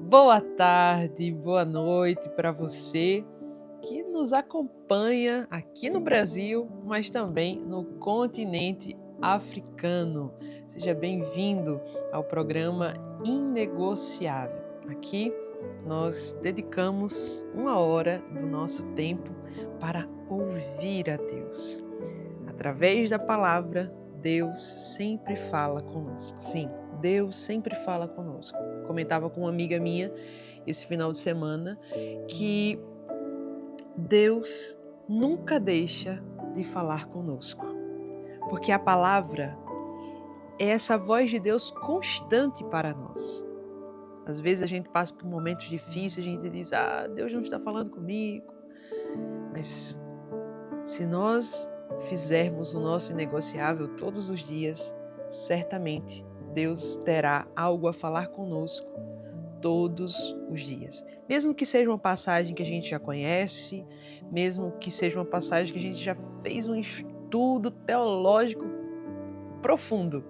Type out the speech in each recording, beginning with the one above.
Boa tarde, boa noite para você que nos acompanha aqui no Brasil, mas também no continente africano. Seja bem-vindo ao programa Inegociável. Aqui nós dedicamos 1 hora do nosso tempo para ouvir a Deus. Através da palavra, Deus sempre fala conosco. Sim, Deus sempre fala conosco. Comentava com uma amiga minha esse final de semana que Deus nunca deixa de falar conosco, porque a palavra é essa voz de Deus constante para nós. Às vezes a gente passa por momentos difíceis, a gente diz, Deus não está falando comigo. Mas se nós fizermos o nosso inegociável todos os dias, certamente Deus terá algo a falar conosco todos os dias. Mesmo que seja uma passagem que a gente já conhece, mesmo que seja uma passagem que a gente já fez um estudo teológico profundo,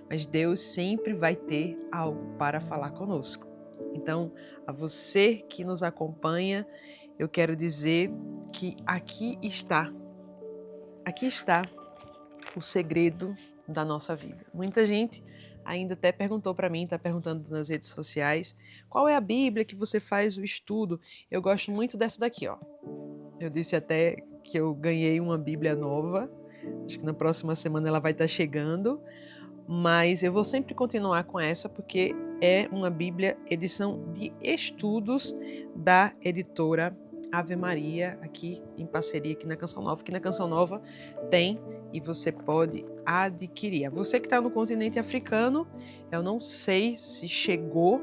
mas Deus sempre vai ter algo para falar conosco. Então, a você que nos acompanha, eu quero dizer que aqui está o segredo da nossa vida. Muita gente ainda até perguntou para mim, está perguntando nas redes sociais, qual é a Bíblia que você faz o estudo? Eu gosto muito dessa daqui, ó. Eu disse até que eu ganhei uma Bíblia nova, acho que na próxima semana ela vai estar chegando, mas eu vou sempre continuar com essa porque é uma Bíblia edição de estudos da editora Ave Maria, aqui em parceria aqui na Canção Nova. Aqui na Canção Nova tem e você pode adquirir. Você que está no continente africano, eu não sei se chegou,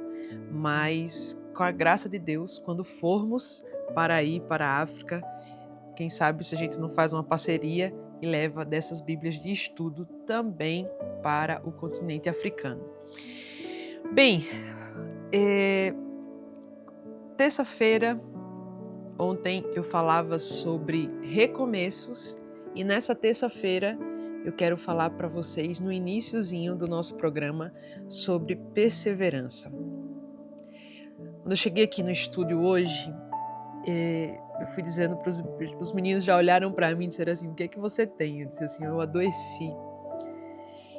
mas com a graça de Deus, quando formos para ir para a África, quem sabe se a gente não faz uma parceria e leva dessas Bíblias de estudo também para o continente africano. Bem, terça-feira, ontem eu falava sobre recomeços e nessa terça-feira eu quero falar para vocês no iniciozinho do nosso programa sobre perseverança. Quando eu cheguei aqui no estúdio hoje, eu fui dizendo para os meninos, já olharam para mim e disseram assim, o que é que você tem? Eu disse assim, eu adoeci.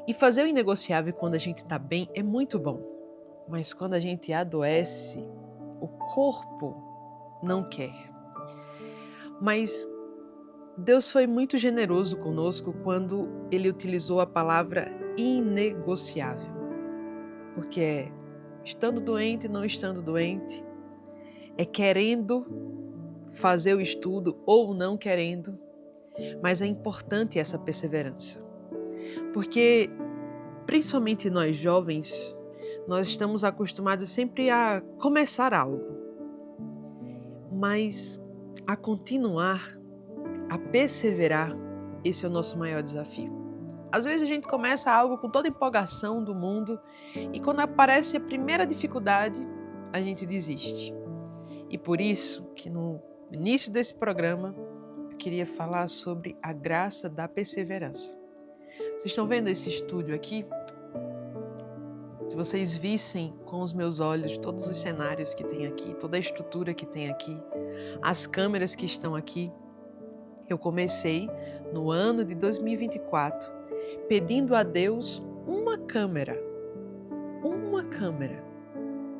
E fazer o inegociável quando a gente está bem é muito bom, mas quando a gente adoece, o corpo não quer. Mas Deus foi muito generoso conosco quando Ele utilizou a palavra inegociável. Porque é estando doente, não estando doente, é querendo fazer o estudo ou não querendo, mas é importante essa perseverança. Porque, principalmente nós jovens, nós estamos acostumados sempre a começar algo, mas a continuar, a perseverar, esse é o nosso maior desafio. Às vezes a gente começa algo com toda a empolgação do mundo e quando aparece a primeira dificuldade, a gente desiste. E por isso que no início desse programa, eu queria falar sobre a graça da perseverança. Vocês estão vendo esse estúdio aqui? Se vocês vissem com os meus olhos todos os cenários que tem aqui, toda a estrutura que tem aqui, as câmeras que estão aqui, eu comecei no ano de 2024 pedindo a Deus uma câmera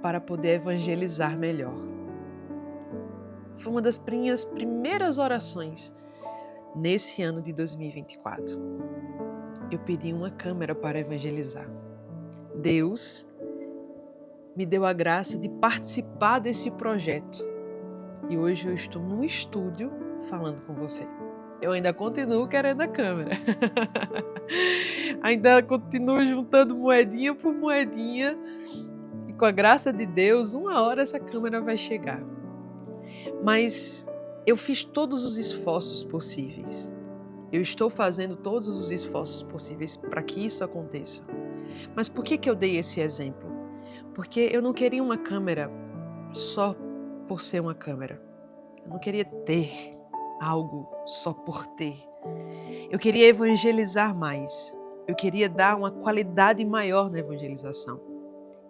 para poder evangelizar melhor. Foi uma das minhas primeiras orações nesse ano de 2024. Eu pedi uma câmera para evangelizar. Deus me deu a graça de participar desse projeto. E hoje eu estou num estúdio falando com você. Eu ainda continuo querendo a câmera. Ainda continuo juntando moedinha por moedinha. E com a graça de Deus, 1 hora essa câmera vai chegar. Mas eu fiz todos os esforços possíveis. Eu estou fazendo todos os esforços possíveis para que isso aconteça. Mas por que eu dei esse exemplo? Porque eu não queria uma câmera só por ser uma câmera. Eu não queria ter algo só por ter. Eu queria evangelizar mais. Eu queria dar uma qualidade maior na evangelização.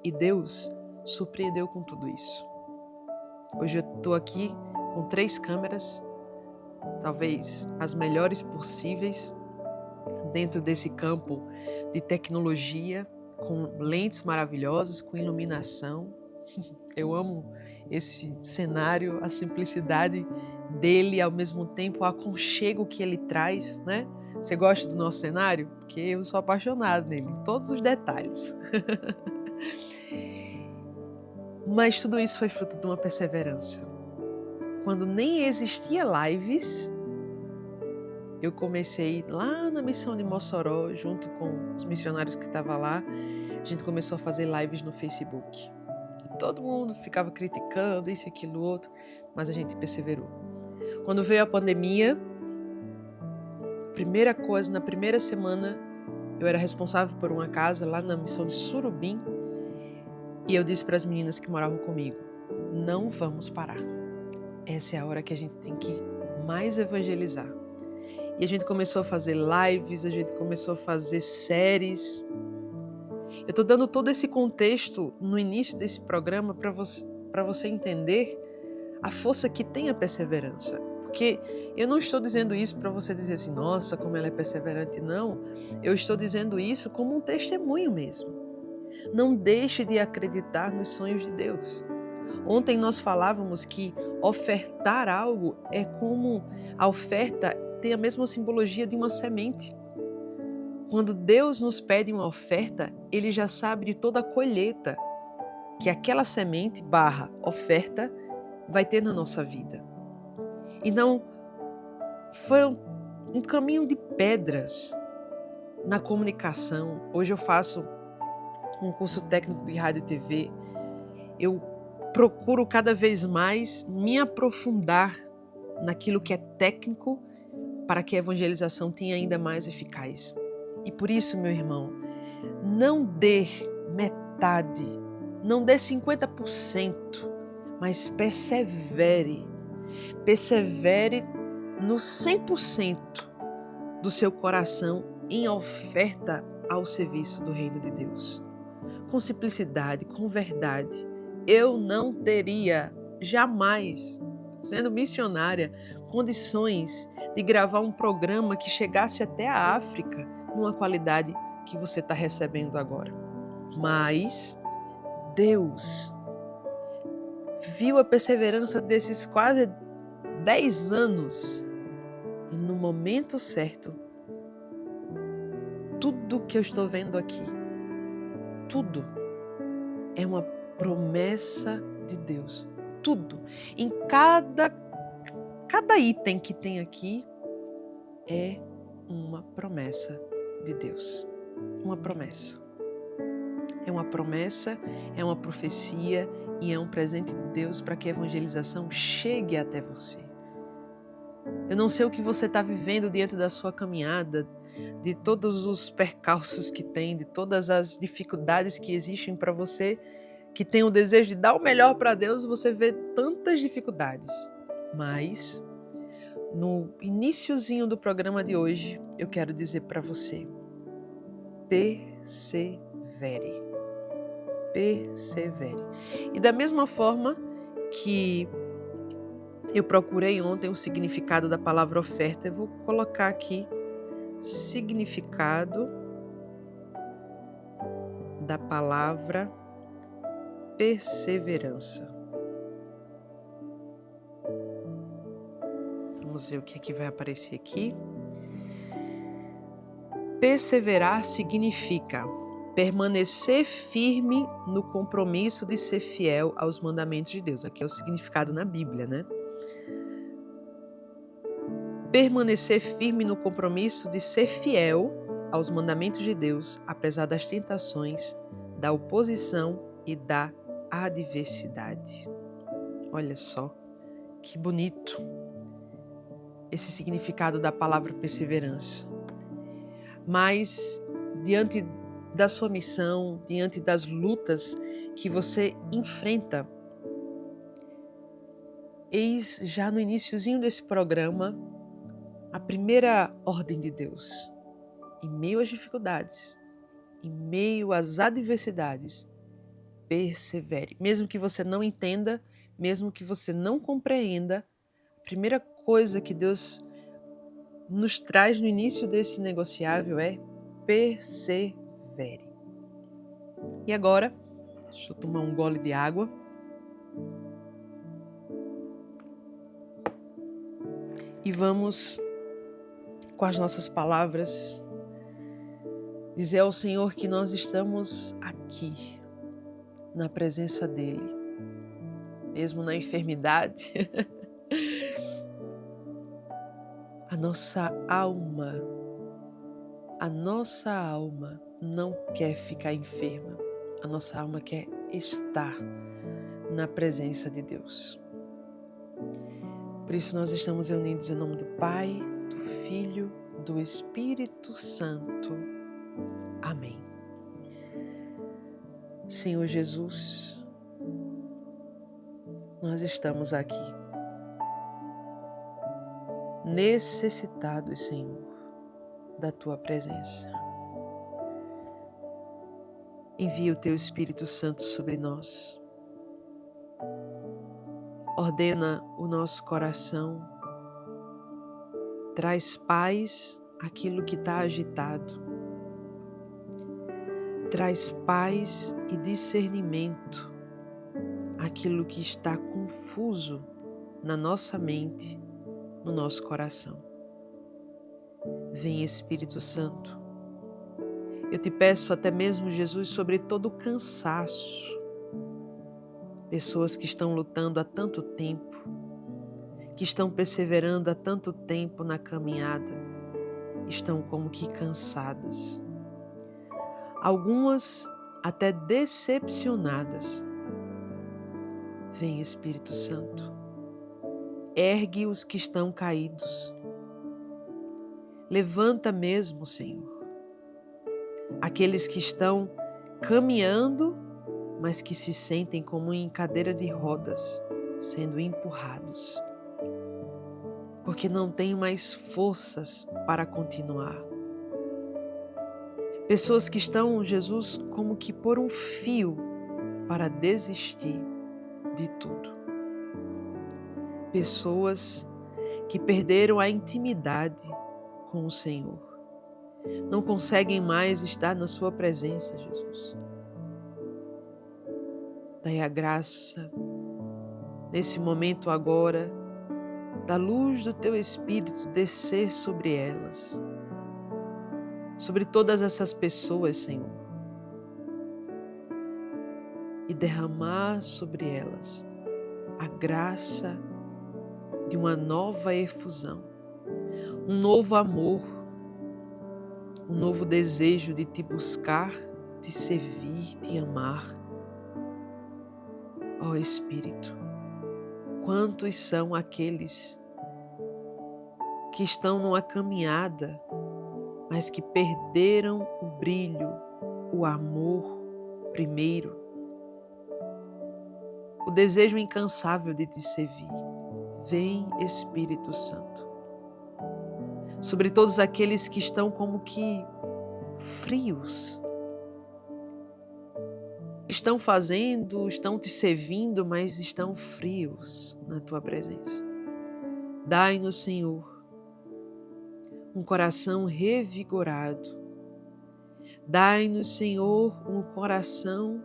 E Deus surpreendeu com tudo isso. Hoje eu estou aqui com 3 câmeras, talvez as melhores possíveis, dentro desse campo de tecnologia, com lentes maravilhosas, com iluminação. Eu amo esse cenário, a simplicidade dele, ao mesmo tempo o aconchego que ele traz, né? Você gosta do nosso cenário? Porque eu sou apaixonada nele, em todos os detalhes. Mas tudo isso foi fruto de uma perseverança. Quando nem existia lives, eu comecei lá na missão de Mossoró, junto com os missionários que estavam lá, a gente começou a fazer lives no Facebook. E todo mundo ficava criticando isso, aquilo, outro, mas a gente perseverou. Quando veio a pandemia, primeira coisa, na primeira semana, eu era responsável por uma casa lá na missão de Surubim, e eu disse para as meninas que moravam comigo, não vamos parar. Essa é a hora que a gente tem que mais evangelizar. E a gente começou a fazer lives, a gente começou a fazer séries. Eu estou dando todo esse contexto no início desse programa para você entender a força que tem a perseverança. Porque eu não estou dizendo isso para você dizer assim, nossa, como ela é perseverante, não. Eu estou dizendo isso como um testemunho mesmo. Não deixe de acreditar nos sonhos de Deus. Ontem nós falávamos que ofertar algo é como a oferta tem a mesma simbologia de uma semente. Quando Deus nos pede uma oferta, Ele já sabe de toda a colheita que aquela semente / oferta vai ter na nossa vida. Então, foi um caminho de pedras na comunicação. Hoje eu faço um curso técnico de rádio e TV. Eu procuro cada vez mais me aprofundar naquilo que é técnico para que a evangelização tenha ainda mais eficaz. E por isso, meu irmão, não dê metade, não dê 50%, mas persevere. Persevere no 100% do seu coração em oferta ao serviço do reino de Deus. Com simplicidade, com verdade. Eu não teria jamais, sendo missionária, condições de gravar um programa que chegasse até a África numa qualidade que você está recebendo agora. Mas Deus viu a perseverança desses quase 10 anos e no momento certo, tudo que eu estou vendo aqui, tudo é uma promessa de Deus. Tudo. Em cada item que tem aqui é uma promessa de Deus. Uma promessa. É uma promessa, é uma profecia e é um presente de Deus para que a evangelização chegue até você. Eu não sei o que você está vivendo diante da sua caminhada, de todos os percalços que tem, de todas as dificuldades que existem para você, que tem o desejo de dar o melhor para Deus, você vê tantas dificuldades. Mas, no iniciozinho do programa de hoje, eu quero dizer para você, persevere. Persevere. E da mesma forma que eu procurei ontem o significado da palavra oferta, eu vou colocar aqui significado da palavra perseverança. Vamos ver o que é que vai aparecer aqui. Perseverar significa permanecer firme no compromisso de ser fiel aos mandamentos de Deus. Aqui é o significado na Bíblia, né? Permanecer firme no compromisso de ser fiel aos mandamentos de Deus, apesar das tentações, da oposição e da adversidade. Olha só, que bonito esse significado da palavra perseverança. Mas, diante da sua missão, diante das lutas que você enfrenta, eis já no iniciozinho desse programa a primeira ordem de Deus. Em meio às dificuldades, em meio às adversidades, persevere. Mesmo que você não entenda, mesmo que você não compreenda, a primeira coisa que Deus nos traz no início desse negociável é persevere. E agora, deixa eu tomar um gole de água. E vamos, com as nossas palavras, dizer ao Senhor que nós estamos aqui, na presença dEle, mesmo na enfermidade. A nossa alma não quer ficar enferma. A nossa alma quer estar na presença de Deus. Por isso nós estamos reunidos em nome do Pai, do Filho, do Espírito Santo. Amém. Senhor Jesus, nós estamos aqui necessitados, Senhor, da Tua presença. Envia o Teu Espírito Santo sobre nós. Ordena o nosso coração. Traz paz àquilo que está agitado. Traz paz e discernimento àquilo que está confuso na nossa mente, no nosso coração. Vem, Espírito Santo. Eu te peço até mesmo, Jesus, sobre todo o cansaço. Pessoas que estão lutando há tanto tempo, que estão perseverando há tanto tempo na caminhada, estão como que cansadas. Algumas até decepcionadas. Vem, Espírito Santo. Ergue os que estão caídos. Levanta mesmo, Senhor, aqueles que estão caminhando, mas que se sentem como em cadeira de rodas, sendo empurrados, porque não têm mais forças para continuar. Pessoas que estão, Jesus, como que por um fio para desistir de tudo. Pessoas que perderam a intimidade com o Senhor. Não conseguem mais estar na sua presença, Jesus. Dai a graça, nesse momento agora, da luz do Teu Espírito descer sobre elas, sobre todas essas pessoas, Senhor, e derramar sobre elas a graça de uma nova efusão, um novo amor, um novo desejo de Te buscar, Te servir, Te amar. Ó Espírito, quantos são aqueles que estão numa caminhada, mas que perderam o brilho, o amor primeiro, o desejo incansável de Te servir. Vem, Espírito Santo, sobre todos aqueles que estão como que frios, estão fazendo, estão Te servindo, mas estão frios na Tua presença. Dai-nos, Senhor, um coração revigorado. Dai-nos, Senhor, um coração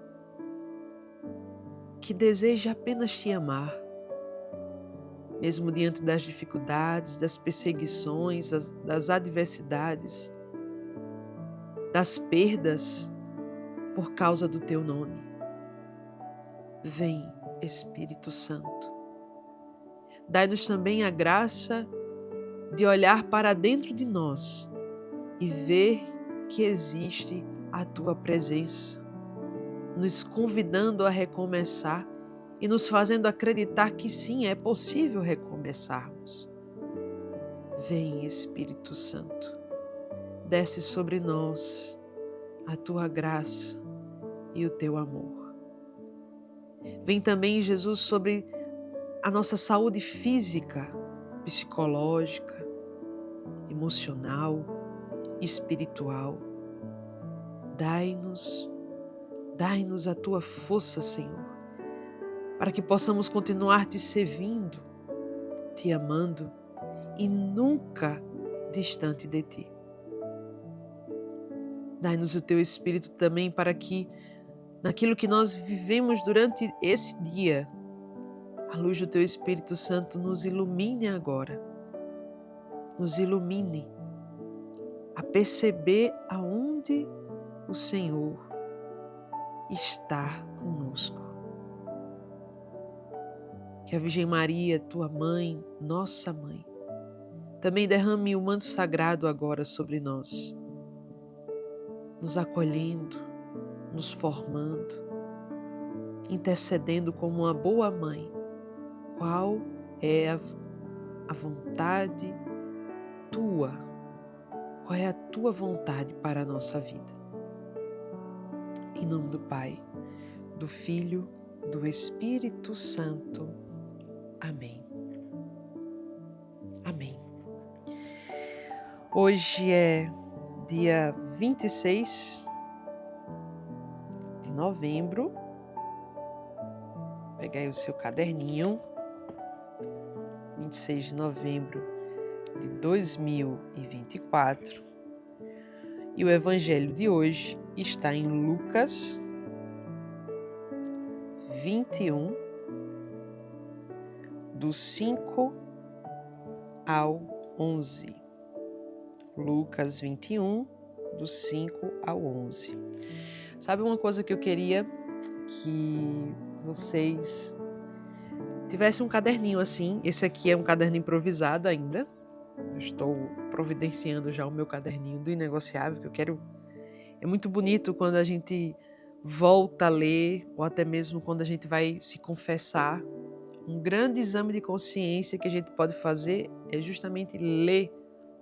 que deseja apenas Te amar, mesmo diante das dificuldades, das perseguições, das adversidades, das perdas por causa do Teu nome. Vem, Espírito Santo. Dai-nos também a graça de olhar para dentro de nós e ver que existe a Tua presença, nos convidando a recomeçar e nos fazendo acreditar que sim, é possível recomeçarmos. Vem, Espírito Santo, desce sobre nós a Tua graça e o Teu amor. Vem também, Jesus, sobre a nossa saúde física, psicológica, emocional, espiritual. Dai-nos Dai-nos a tua força, Senhor, para que possamos continuar te servindo, te amando e nunca distante de ti. Dai-nos o teu Espírito também para que, naquilo que nós vivemos durante esse dia, a luz do teu Espírito Santo nos ilumine agora. Nos ilumine a perceber aonde o Senhor está conosco. Que a Virgem Maria, tua mãe, nossa mãe, também derrame o manto sagrado agora sobre nós, nos acolhendo, nos formando, intercedendo como uma boa mãe. Qual é a vontade tua? Qual é a tua vontade para a nossa vida? Em nome do Pai, do Filho, do Espírito Santo. Amém. Amém. Hoje é dia 26 de novembro. Pega aí o seu caderninho. 26 de novembro de 2024. E o evangelho de hoje está em Lucas 21, do 5 ao 11. Lucas 21, do 5 ao 11. Sabe uma coisa que eu queria que vocês tivessem um caderninho assim? Esse aqui é um caderno improvisado ainda. Eu estou providenciando já o meu caderninho do Inegociável, que eu quero. É muito bonito quando a gente volta a ler, ou até mesmo quando a gente vai se confessar. Um grande exame de consciência que a gente pode fazer é justamente ler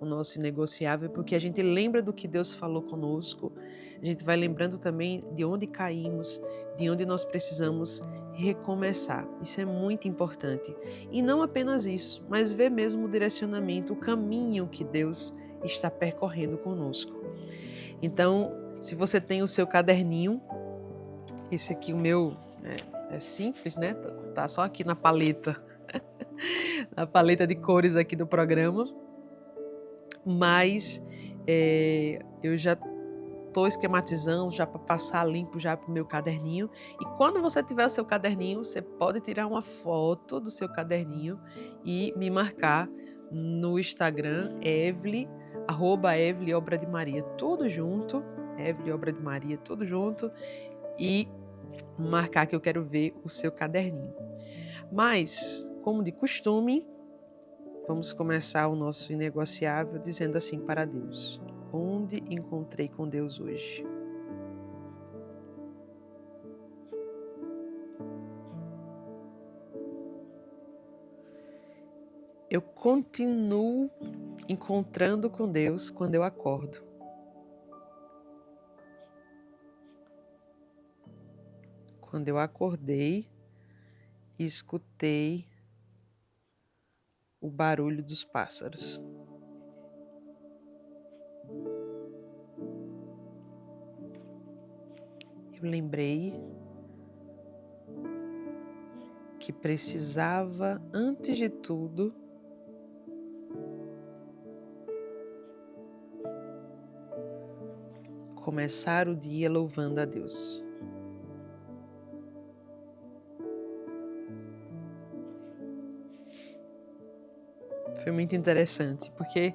o nosso Inegociável, porque a gente lembra do que Deus falou conosco, a gente vai lembrando também de onde caímos, de onde nós precisamos recomeçar. Isso é muito importante. E não apenas isso, mas ver mesmo o direcionamento, o caminho que Deus está percorrendo conosco. Então, se você tem o seu caderninho, esse aqui, o meu, é simples, né? Tá só aqui na paleta, na paleta de cores aqui do programa, mas eu já estou esquematizando já para passar limpo já para o meu caderninho. E quando você tiver o seu caderninho, você pode tirar uma foto do seu caderninho e me marcar no Instagram, @Evely Obra de Maria, tudo junto, Evely Obra de Maria, tudo junto, e marcar que eu quero ver o seu caderninho. Mas, como de costume, vamos começar o nosso Inegociável dizendo assim para Deus: onde encontrei com Deus hoje? Eu continuo encontrando com Deus quando eu acordo. Quando eu acordei e escutei o barulho dos pássaros. Eu lembrei que precisava, antes de tudo, começar o dia louvando a Deus. Foi muito interessante, porque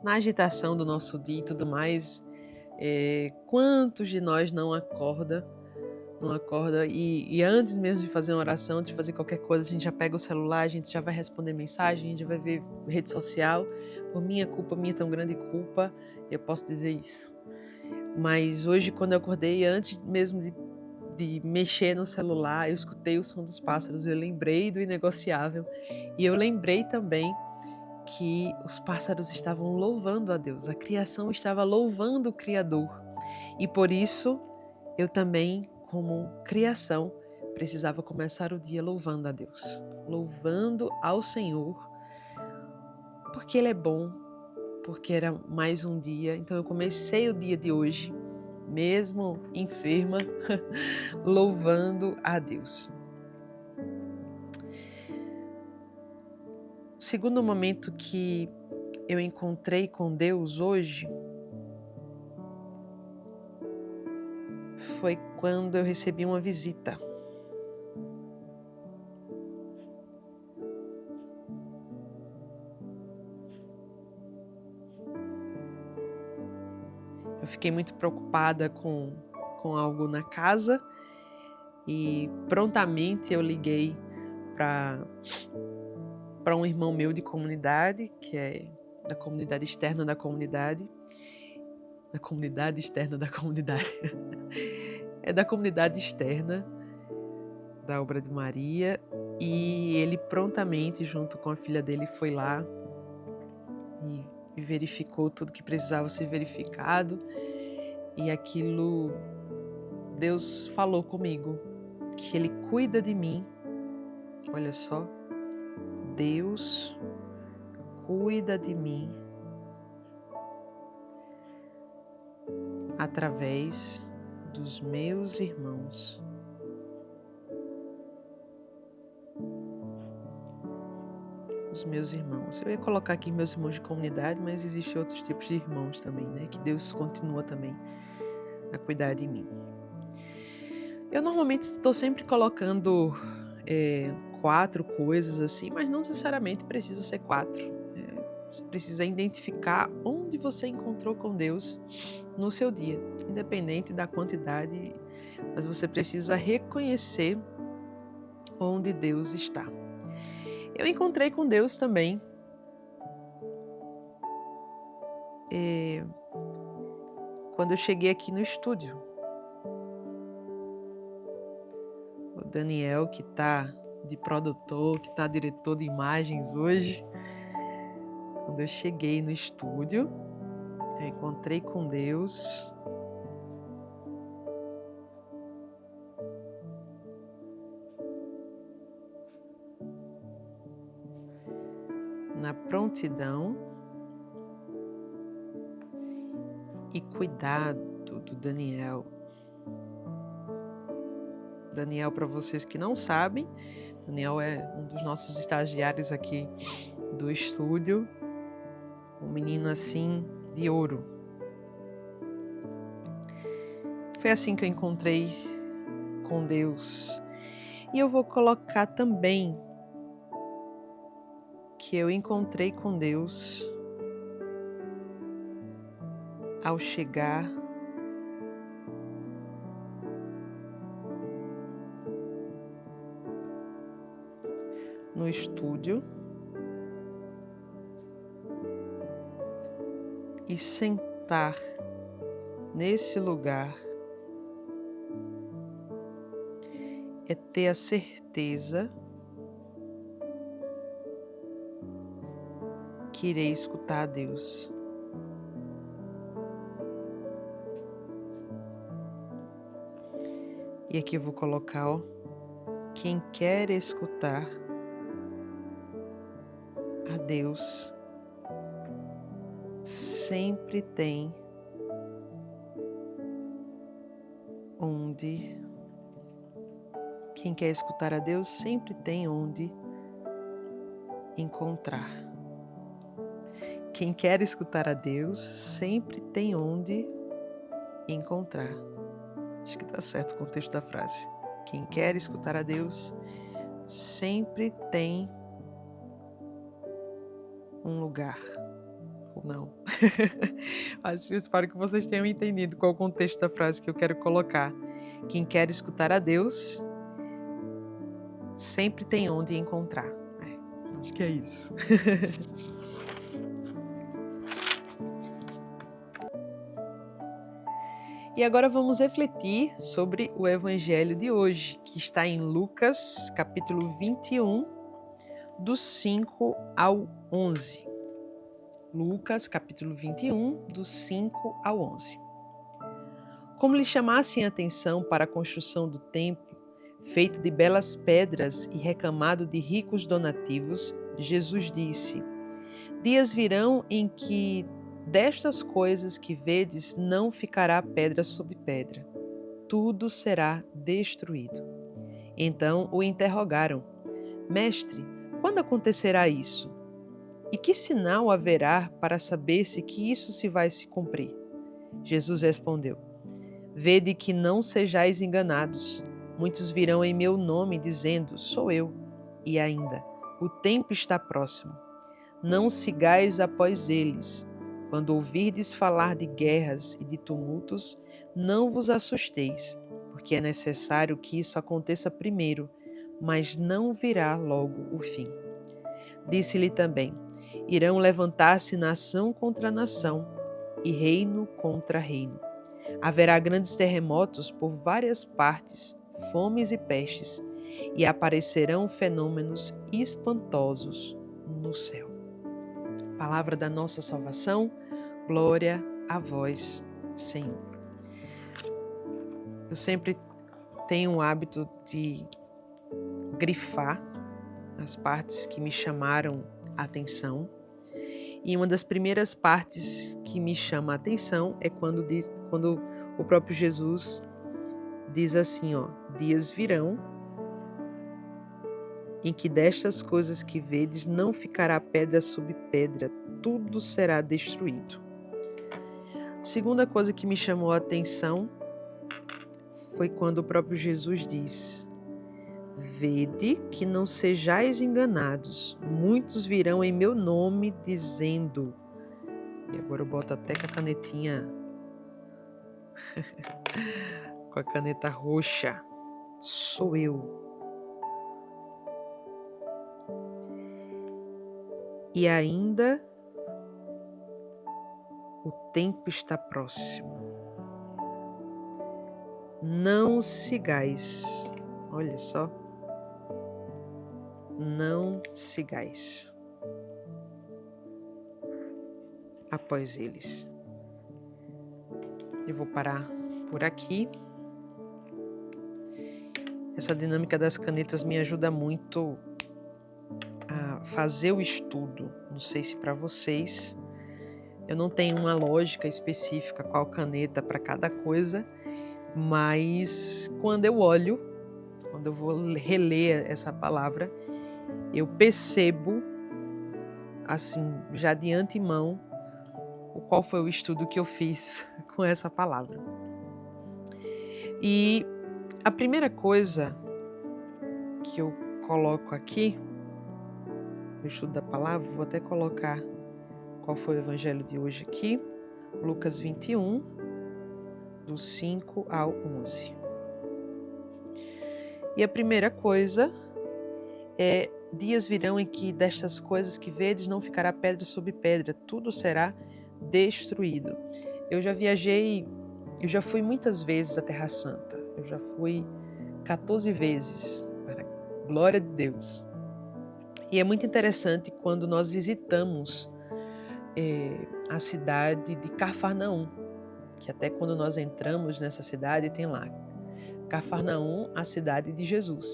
na agitação do nosso dia e tudo mais, quantos de nós não acorda e antes mesmo de fazer uma oração, antes de fazer qualquer coisa, a gente já pega o celular, a gente já vai responder mensagem, a gente vai ver rede social. Por minha culpa, minha tão grande culpa, eu posso dizer isso. Mas hoje, quando eu acordei, antes mesmo de mexer no celular, eu escutei o som dos pássaros, eu lembrei do Inegociável e eu lembrei também que os pássaros estavam louvando a Deus, a criação estava louvando o Criador. E por isso, eu também, como criação, precisava começar o dia louvando a Deus, louvando ao Senhor, porque Ele é bom, porque era mais um dia. Então eu comecei o dia de hoje mesmo enferma, louvando a Deus. O segundo momento que eu encontrei com Deus hoje foi quando eu recebi uma visita. Eu fiquei muito preocupada com algo na casa e prontamente eu liguei para um irmão meu de comunidade, que é da comunidade externa da comunidade. Da comunidade externa da comunidade. É da comunidade externa da Obra de Maria. E ele prontamente, junto com a filha dele, foi lá e verificou tudo que precisava ser verificado. E aquilo, Deus falou comigo, que Ele cuida de mim. Olha só, Deus cuida de mim através dos meus irmãos. Os meus irmãos. Eu ia colocar aqui meus irmãos de comunidade, mas existem outros tipos de irmãos também, né? Que Deus continua também a cuidar de mim. Eu normalmente estou sempre colocando 4 coisas assim, mas não necessariamente precisa ser 4. Você precisa identificar onde você encontrou com Deus no seu dia, independente da quantidade, mas você precisa reconhecer onde Deus está. Eu encontrei com Deus também quando eu cheguei aqui no estúdio. O Daniel, que está de produtor, que está diretor de imagens hoje. Quando eu cheguei no estúdio, eu encontrei com Deus. Na prontidão e cuidado do Daniel. Daniel, para vocês que não sabem, Daniel é um dos nossos estagiários aqui do estúdio, um menino assim de ouro. Foi assim que eu encontrei com Deus. E eu vou colocar também que eu encontrei com Deus ao chegar no estúdio e sentar nesse lugar. É ter a certeza que irei escutar a Deus. E aqui eu vou colocar, quem quer escutar a Deus sempre tem onde. Quem quer escutar a Deus sempre tem onde encontrar. Quem quer escutar a Deus sempre tem onde encontrar. Acho que está certo o contexto da frase. Quem quer escutar a Deus sempre tem um lugar. Ou não. Espero que vocês tenham entendido qual é o contexto da frase que eu quero colocar. Quem quer escutar a Deus sempre tem onde encontrar. Acho que é isso. E agora vamos refletir sobre o evangelho de hoje, que está em Lucas, capítulo 21, do 5 ao 11. Lucas, capítulo 21, do 5 ao 11. Como lhe chamassem a atenção para a construção do templo, feito de belas pedras e recamado de ricos donativos, Jesus disse: Dias virão em que destas coisas que vedes não ficará pedra sobre pedra, tudo será destruído. Então o interrogaram: Mestre, quando acontecerá isso? E que sinal haverá para saber-se que isso se vai se cumprir? Jesus respondeu: Vede que não sejais enganados. Muitos virão em meu nome dizendo: Sou eu. E ainda: O tempo está próximo. Não sigais após eles. Quando ouvirdes falar de guerras e de tumultos, não vos assusteis, porque é necessário que isso aconteça primeiro, mas não virá logo o fim. Disse-lhe também: Irão levantar-se nação contra nação e reino contra reino. Haverá grandes terremotos por várias partes, fomes e pestes, e aparecerão fenômenos espantosos no céu. Palavra da nossa salvação, glória a vós, Senhor. Eu sempre tenho o hábito de grifar as partes que me chamaram a atenção. E uma das primeiras partes que me chama a atenção é quando o próprio Jesus diz assim, dias virão em que destas coisas que vedes não ficará pedra sobre pedra, tudo será destruído. A segunda coisa que me chamou a atenção foi quando o próprio Jesus diz: Vede que não sejais enganados, muitos virão em meu nome dizendo, e agora eu boto até com a canetinha, com a caneta roxa, sou eu. E ainda o tempo está próximo. Não sigais, olha só, não sigais após eles. Eu vou parar por aqui. Essa dinâmica das canetas me ajuda muito a fazer o estudo. Não sei se para vocês, eu não tenho uma lógica específica qual caneta para cada coisa, mas quando eu olho, quando eu vou reler essa palavra, eu percebo, assim, já de antemão, qual foi o estudo que eu fiz com essa palavra. E a primeira coisa que eu coloco aqui, no estudo da palavra, vou até colocar qual foi o evangelho de hoje aqui, Lucas 21, do 5 ao 11. E a primeira coisa é: dias virão em que destas coisas que vedes não ficará pedra sobre pedra, tudo será destruído. Eu já fui muitas vezes à Terra Santa. Eu já fui 14 vezes, para a glória de Deus. E é muito interessante quando nós visitamos a cidade de Cafarnaum, que até quando nós entramos nessa cidade tem lá Cafarnaum, a cidade de Jesus.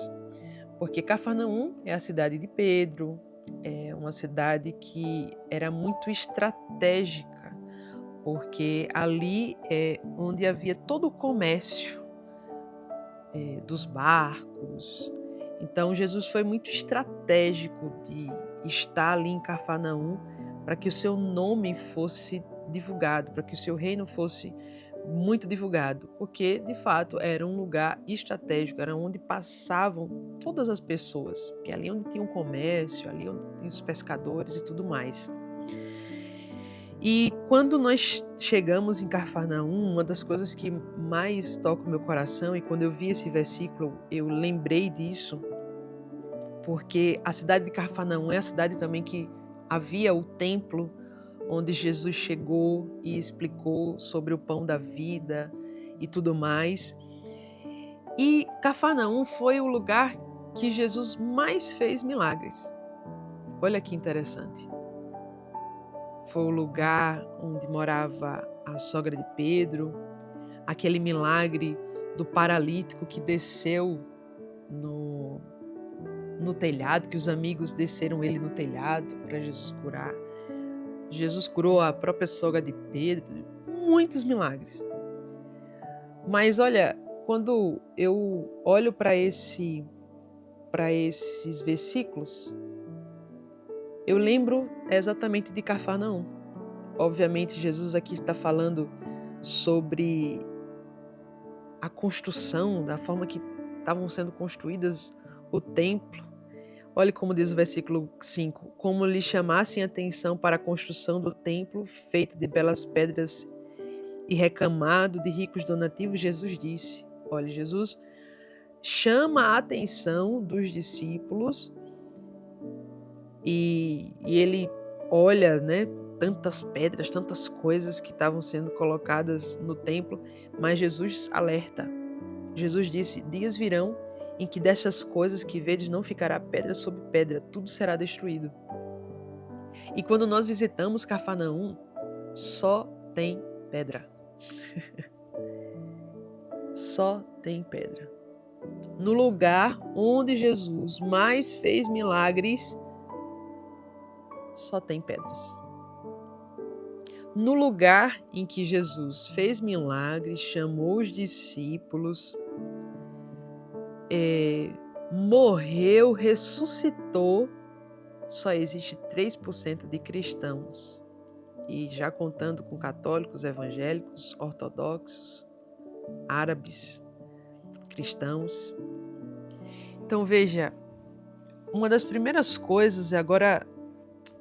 Porque Cafarnaum é a cidade de Pedro, é uma cidade que era muito estratégica, porque ali é onde havia todo o comércio dos barcos. Então Jesus foi muito estratégico de estar ali em Cafarnaum para que o seu nome fosse divulgado, para que o seu reino fosse muito divulgado, porque de fato era um lugar estratégico, era onde passavam todas as pessoas, porque ali onde tinha o comércio, ali onde tinha os pescadores e tudo mais. E quando nós chegamos em Cafarnaum, uma das coisas que mais toca o meu coração, e quando eu vi esse versículo, eu lembrei disso, porque a cidade de Cafarnaum é a cidade também que havia o templo onde Jesus chegou e explicou sobre o pão da vida e tudo mais. E Cafarnaum foi o lugar que Jesus mais fez milagres. Olha que interessante. Foi o lugar onde morava a sogra de Pedro, aquele milagre do paralítico que desceu no telhado, que os amigos desceram ele no telhado para Jesus curar. Jesus curou a própria sogra de Pedro, muitos milagres. Mas olha, quando eu olho para esses versículos, eu lembro exatamente de Cafarnaum. Obviamente, Jesus aqui está falando sobre a construção, da forma que estavam sendo construídas o templo. Olhe como diz o versículo 5: como lhe chamassem atenção para a construção do templo, feito de belas pedras e recamado de ricos donativos, Jesus disse. Olha, Jesus chama a atenção dos discípulos e ele olha, né, tantas pedras, tantas coisas que estavam sendo colocadas no templo, mas Jesus alerta. Jesus disse: dias virão em que destas coisas que vedes não ficará pedra sobre pedra, tudo será destruído. E quando nós visitamos Cafarnaum, só tem pedra. Só tem pedra. No lugar onde Jesus mais fez milagres, só tem pedras. No lugar em que Jesus fez milagres, chamou os discípulos, morreu, ressuscitou, só existe 3% de cristãos. E já contando com católicos, evangélicos, ortodoxos, árabes, cristãos. Então veja, uma das primeiras coisas, e agora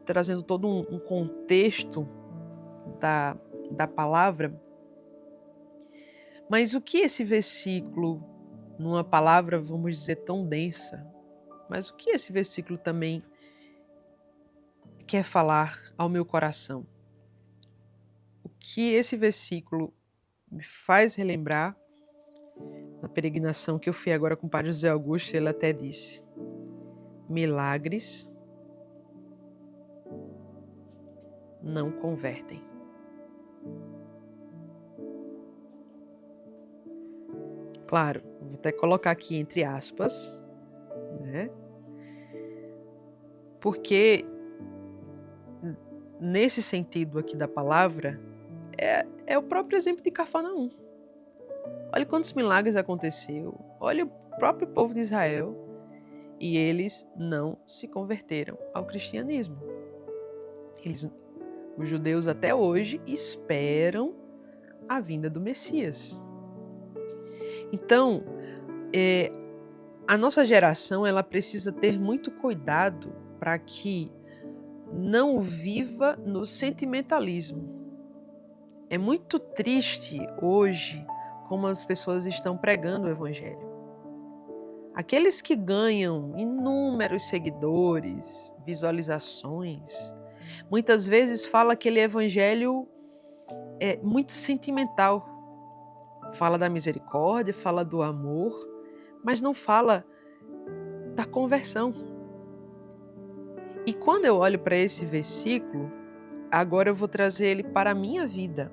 trazendo todo um contexto da palavra, mas o que esse versículo, numa palavra, vamos dizer, tão densa, mas o que esse versículo também quer falar ao meu coração? O que esse versículo me faz relembrar, na peregrinação que eu fui agora com o Padre José Augusto, ele até disse: milagres não convertem. Claro, vou até colocar aqui entre aspas, né? Porque nesse sentido aqui da palavra, é o próprio exemplo de Cafarnaum. Olha quantos milagres aconteceu, olha o próprio povo de Israel, e eles não se converteram ao cristianismo. Os judeus até hoje esperam a vinda do Messias. Então, a nossa geração ela precisa ter muito cuidado para que não viva no sentimentalismo. É muito triste hoje como as pessoas estão pregando o evangelho. Aqueles que ganham inúmeros seguidores, visualizações, muitas vezes fala aquele evangelho muito sentimental. Fala da misericórdia, fala do amor, mas não fala da conversão. E quando eu olho para esse versículo, agora eu vou trazer ele para a minha vida.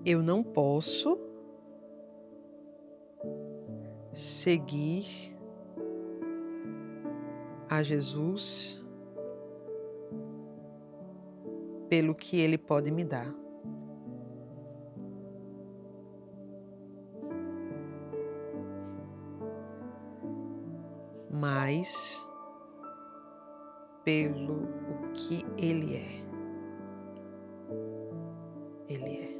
Eu não posso seguir a Jesus pelo que ele pode me dar. Mas pelo o que ele é. Ele é.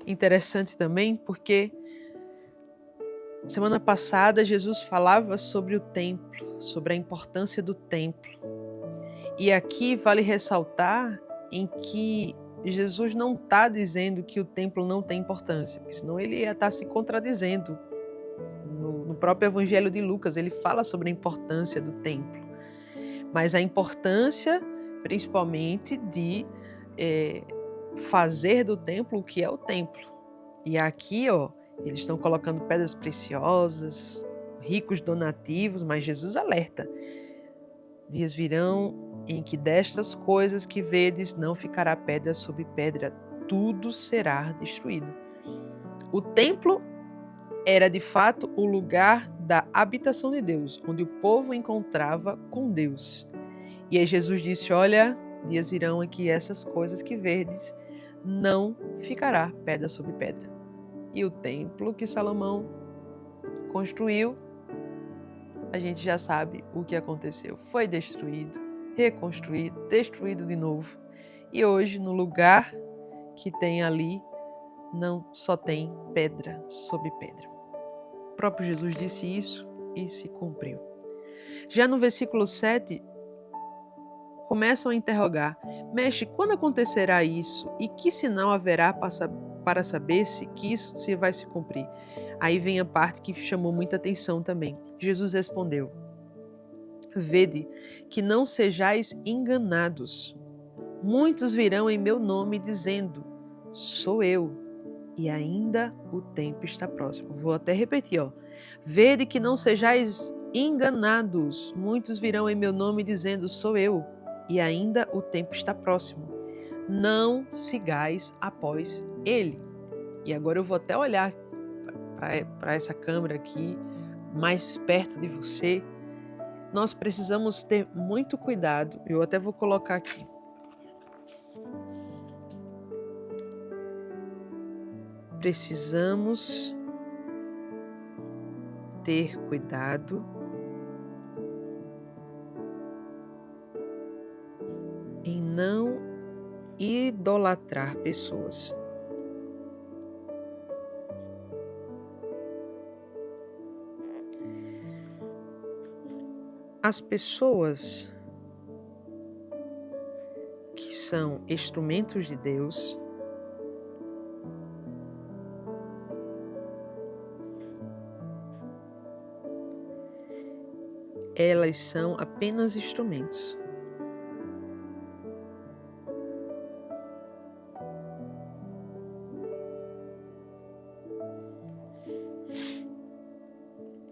Interessante também porque semana passada Jesus falava sobre o templo, sobre a importância do templo. E aqui vale ressaltar em que Jesus não está dizendo que o templo não tem importância, porque senão ele ia estar se contradizendo. No próprio Evangelho de Lucas, ele fala sobre a importância do templo. Mas a importância, principalmente, de fazer do templo o que é o templo. E aqui, eles estão colocando pedras preciosas, ricos donativos, mas Jesus alerta. Dias virão em que destas coisas que vedes não ficará pedra sobre pedra, tudo será destruído. O templo era de fato o lugar da habitação de Deus, onde o povo encontrava com Deus. E aí Jesus disse: olha, dias virão em que essas coisas que verdes não ficará pedra sobre pedra. E o templo que Salomão construiu, a gente já sabe o que aconteceu. Foi destruído, reconstruído, destruído de novo. E hoje, no lugar que tem ali, não só tem pedra sobre pedra. O próprio Jesus disse isso e se cumpriu. Já no versículo 7, começam a interrogar: mestre, quando acontecerá isso? E que sinal haverá para saber se que isso se vai se cumprir? Aí vem a parte que chamou muita atenção também. Jesus respondeu: vede que não sejais enganados. Muitos virão em meu nome dizendo: sou eu, e ainda o tempo está próximo. Vou até repetir, ó. Vede que não sejais enganados. Muitos virão em meu nome dizendo: sou eu, e ainda o tempo está próximo. Não sigais após ele. E agora eu vou até olhar para essa câmera aqui, mais perto de você. Nós precisamos ter muito cuidado. Eu até vou colocar aqui. Precisamos ter cuidado em não idolatrar pessoas. As pessoas que são instrumentos de Deus, elas são apenas instrumentos.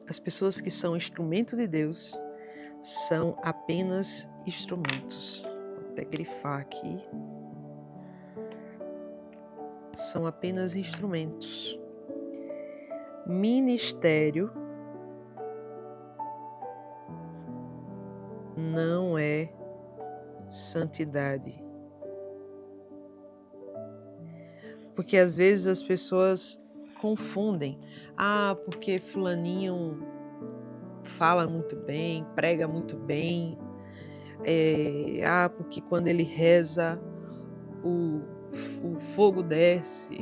As pessoas que são instrumento de Deus são apenas instrumentos. Vou até grifar aqui. São apenas instrumentos. Ministério não é santidade. Porque às vezes as pessoas confundem. Porque fulaninho fala muito bem, prega muito bem. Porque quando ele reza, o fogo desce,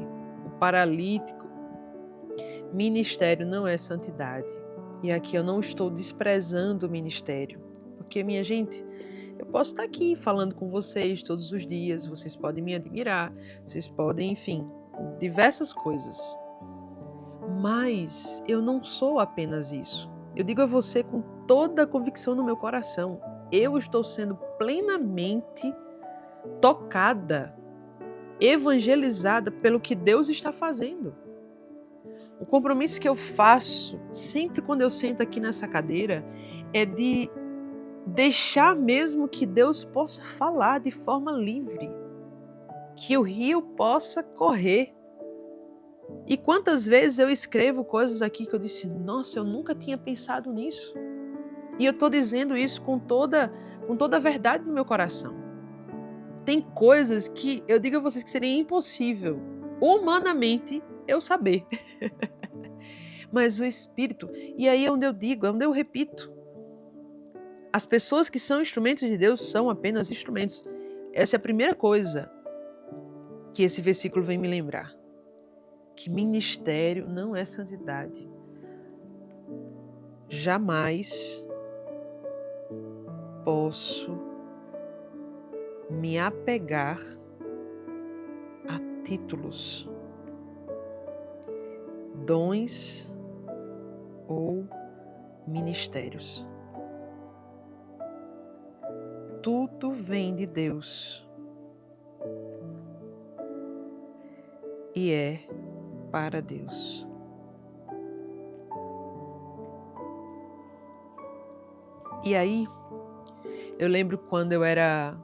o paralítico. Ministério não é santidade. E aqui eu não estou desprezando o ministério. Porque, minha gente, eu posso estar aqui falando com vocês todos os dias, vocês podem me admirar, vocês podem, enfim, diversas coisas. Mas eu não sou apenas isso. Eu digo a você com toda a convicção no meu coração, eu estou sendo plenamente tocada, evangelizada pelo que Deus está fazendo. O compromisso que eu faço, sempre quando eu sento aqui nessa cadeira, é de deixar mesmo que Deus possa falar de forma livre, que o rio possa correr. E quantas vezes eu escrevo coisas aqui que eu disse, nossa, eu nunca tinha pensado nisso. E eu estou dizendo isso com toda a verdade no meu coração. Tem coisas que eu digo a vocês que seria impossível, humanamente, eu saber. Mas o Espírito, e aí é onde eu digo, é onde eu repito, as pessoas que são instrumentos de Deus são apenas instrumentos. Essa é a primeira coisa que esse versículo vem me lembrar. Que ministério não é santidade. Jamais posso me apegar a títulos, dons ou ministérios. Tudo vem de Deus e é para Deus. E aí, eu lembro quando eu era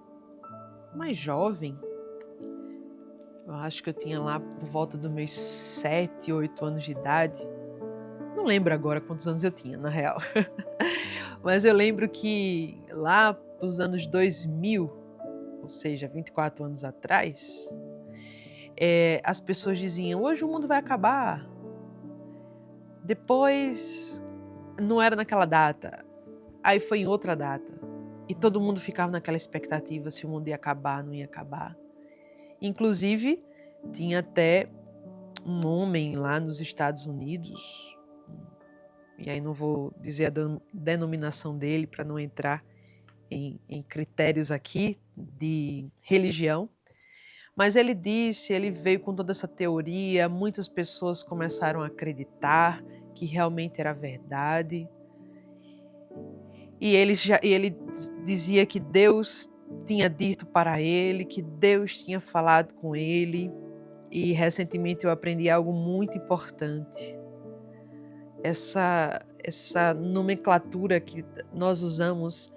mais jovem, eu acho que eu tinha lá por volta dos meus 7, 8 anos de idade, não lembro agora quantos anos eu tinha, na real. Mas eu lembro que lá nos anos 2000, ou seja, 24 anos atrás, as pessoas diziam, hoje o mundo vai acabar. Depois, não era naquela data, aí foi em outra data. E todo mundo ficava naquela expectativa se o mundo ia acabar, não ia acabar. Inclusive, tinha até um homem lá nos Estados Unidos, e aí não vou dizer a denominação dele para não entrar em critérios aqui de religião, mas ele veio com toda essa teoria, muitas pessoas começaram a acreditar que realmente era verdade, e ele dizia que Deus tinha dito para ele, que Deus tinha falado com ele, e recentemente eu aprendi algo muito importante. Essa nomenclatura que nós usamos,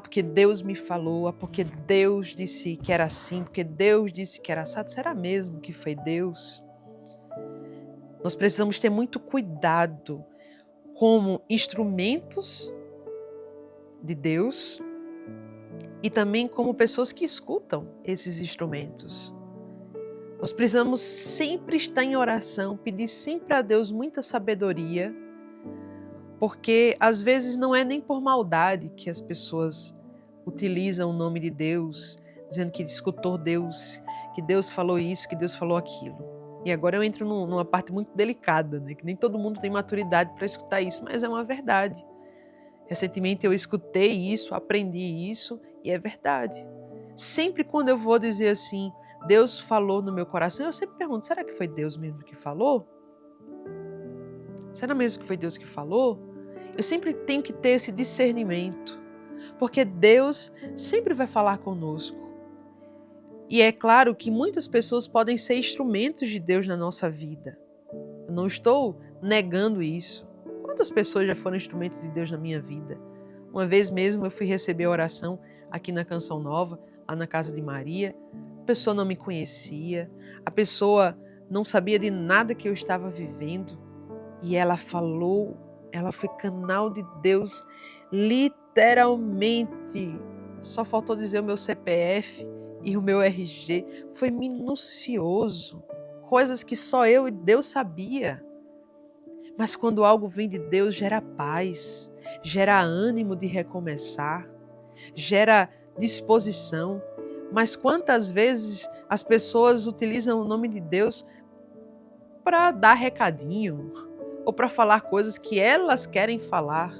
porque Deus me falou, porque Deus disse que era assim, porque Deus disse que era assado, será mesmo que foi Deus? Nós precisamos ter muito cuidado como instrumentos de Deus e também como pessoas que escutam esses instrumentos. Nós precisamos sempre estar em oração, pedir sempre a Deus muita sabedoria, porque às vezes não é nem por maldade que as pessoas utilizam o nome de Deus, dizendo que escutou Deus, que Deus falou isso, que Deus falou aquilo. E agora eu entro numa parte muito delicada, né? Que nem todo mundo tem maturidade para escutar isso, mas é uma verdade. Recentemente eu escutei isso, aprendi isso e é verdade. Sempre quando eu vou dizer assim, Deus falou no meu coração, eu sempre pergunto, será que foi Deus mesmo que falou? Será mesmo que foi Deus que falou? Eu sempre tenho que ter esse discernimento, porque Deus sempre vai falar conosco. E é claro que muitas pessoas podem ser instrumentos de Deus na nossa vida. Eu não estou negando isso. Quantas pessoas já foram instrumentos de Deus na minha vida? Uma vez mesmo eu fui receber a oração aqui na Canção Nova, lá na casa de Maria. A pessoa não me conhecia, a pessoa não sabia de nada que eu estava vivendo. E ela falou, ela foi canal de Deus, literalmente. Só faltou dizer o meu CPF e o meu RG. Foi minucioso, coisas que só eu e Deus sabia. Mas quando algo vem de Deus, gera paz, gera ânimo de recomeçar, gera disposição. Mas quantas vezes as pessoas utilizam o nome de Deus para dar recadinho ou para falar coisas que elas querem falar?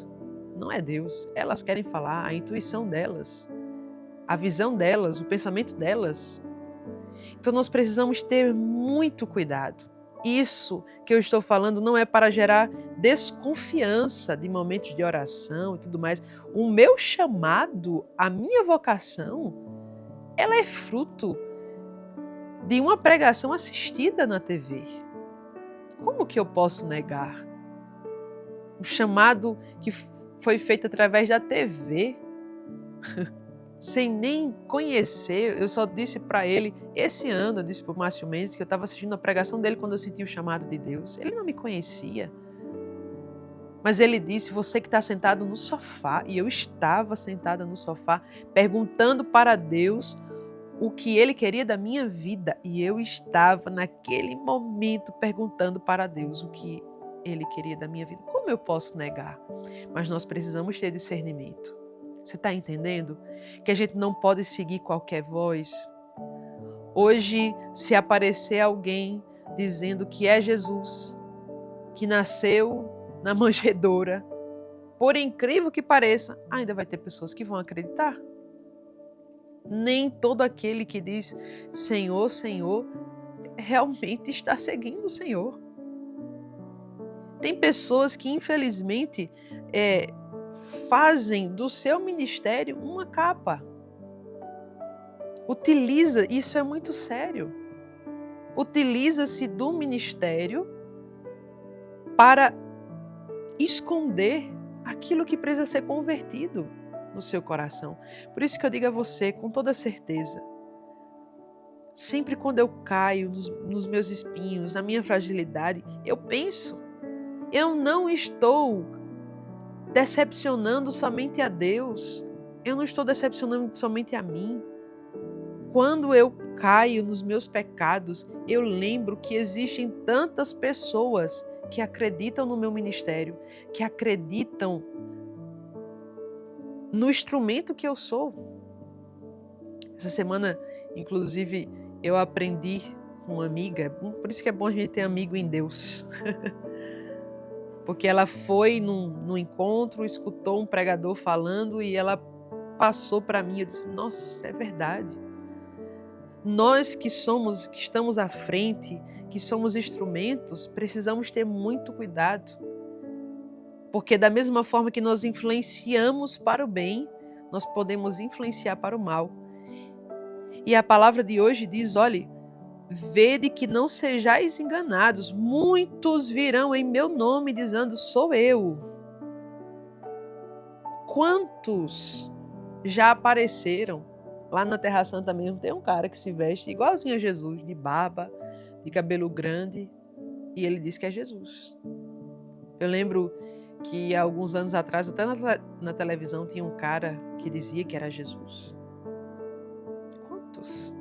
Não é Deus, elas querem falar, a intuição delas, a visão delas, o pensamento delas. Então nós precisamos ter muito cuidado. Isso que eu estou falando não é para gerar desconfiança de momentos de oração e tudo mais. O meu chamado, a minha vocação, ela é fruto de uma pregação assistida na TV. Como que eu posso negar? Um chamado que foi feito através da TV, sem nem conhecer. Eu só disse para ele, esse ano, eu disse para o Márcio Mendes que eu estava assistindo a pregação dele quando eu senti o chamado de Deus. Ele não me conhecia. Mas ele disse, você que está sentado no sofá, e eu estava sentada no sofá, perguntando para Deus o que ele queria da minha vida. E eu estava naquele momento perguntando para Deus o que ele queria da minha vida. Como eu posso negar? Mas nós precisamos ter discernimento. Você está entendendo? Que a gente não pode seguir qualquer voz. Hoje, se aparecer alguém dizendo que é Jesus, que nasceu na manjedoura, por incrível que pareça, ainda vai ter pessoas que vão acreditar. Nem todo aquele que diz Senhor, Senhor, realmente está seguindo o Senhor. Tem pessoas que, infelizmente, fazem do seu ministério uma capa. Isso é muito sério. Utiliza-se do ministério para esconder aquilo que precisa ser convertido no seu coração. Por isso que eu digo a você com toda certeza, sempre quando eu caio nos meus espinhos, na minha fragilidade, eu penso, Eu não estou decepcionando somente a Deus. Eu não estou decepcionando somente a mim. Quando eu caio nos meus pecados, eu lembro que existem tantas pessoas que acreditam no meu ministério, que acreditam no instrumento que eu sou. Essa semana, inclusive, eu aprendi com uma amiga, por isso que é bom a gente ter amigo em Deus. Porque ela foi num encontro, escutou um pregador falando e ela passou para mim. Eu disse, nossa, é verdade. Nós que estamos à frente, que somos instrumentos, precisamos ter muito cuidado. Porque da mesma forma que nós influenciamos para o bem, nós podemos influenciar para o mal. E a palavra de hoje diz, olhe, vede que não sejais enganados, muitos virão em meu nome dizendo, sou eu. Quantos já apareceram? Lá na Terra Santa mesmo tem um cara que se veste igualzinho a Jesus, de barba, de cabelo grande, e ele diz que é Jesus. Eu lembro que há alguns anos atrás, até na televisão, tinha um cara que dizia que era Jesus. Quantos?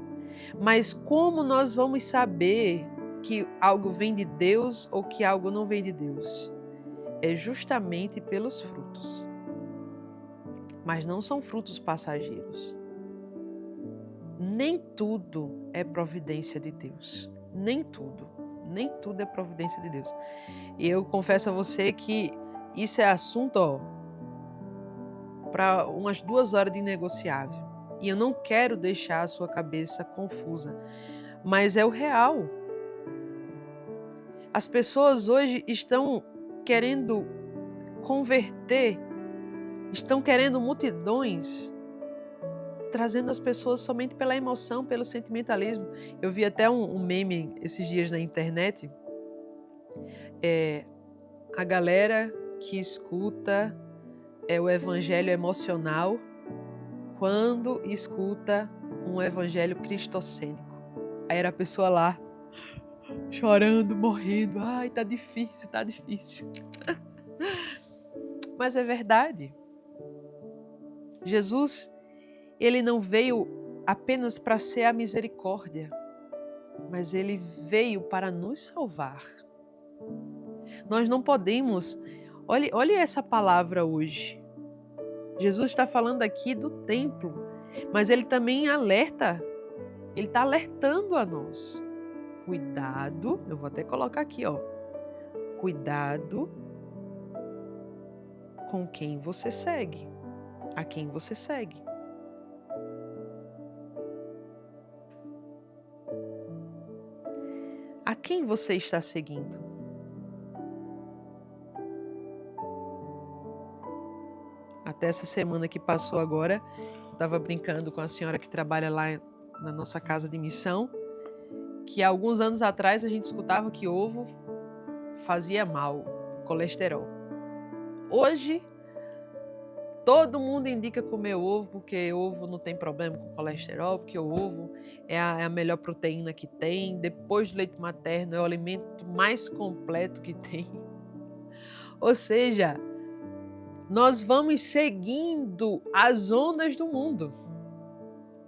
Mas como nós vamos saber que algo vem de Deus ou que algo não vem de Deus? É justamente pelos frutos. Mas não são frutos passageiros. Nem tudo é providência de Deus. Nem tudo. Nem tudo é providência de Deus. E eu confesso a você que isso é assunto para umas 2 horas de negociável. E eu não quero deixar a sua cabeça confusa. Mas é o real. As pessoas hoje estão querendo converter, estão querendo multidões, trazendo as pessoas somente pela emoção, pelo sentimentalismo. Eu vi até um meme esses dias na internet, a galera que escuta o evangelho emocional quando escuta um evangelho cristocênico. Aí era a pessoa lá, chorando, morrendo, ai, tá difícil, tá difícil. Mas é verdade. Jesus, ele não veio apenas para ser a misericórdia, mas ele veio para nos salvar. Nós não podemos... Olhe essa palavra hoje. Jesus está falando aqui do templo, mas ele também alerta, ele está alertando a nós. Cuidado, eu vou até colocar aqui, ó. Cuidado com quem você segue, a quem você segue. A quem você está seguindo? Até essa semana que passou agora, eu estava brincando com a senhora que trabalha lá na nossa casa de missão, que há alguns anos atrás a gente escutava que ovo fazia mal, colesterol. Hoje, todo mundo indica comer ovo, porque ovo não tem problema com colesterol, porque o ovo é a melhor proteína que tem, depois do leite materno é o alimento mais completo que tem. Ou seja, nós vamos seguindo as ondas do mundo.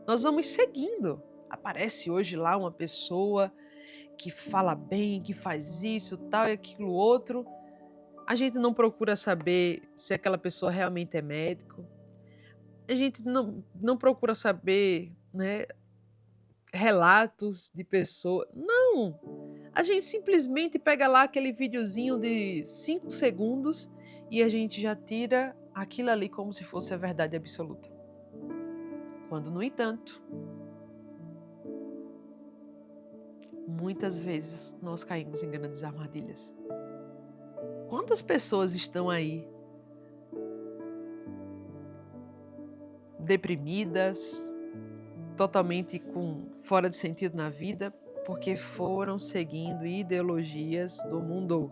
Nós vamos seguindo. Aparece hoje lá uma pessoa que fala bem, que faz isso, tal e aquilo outro. A gente não procura saber se aquela pessoa realmente é médico. A gente não procura saber, né, relatos de pessoas. Não! A gente simplesmente pega lá aquele videozinho de 5 segundos e a gente já tira aquilo ali como se fosse a verdade absoluta. Quando, no entanto, muitas vezes nós caímos em grandes armadilhas. Quantas pessoas estão aí deprimidas, totalmente fora de sentido na vida, porque foram seguindo ideologias do mundo.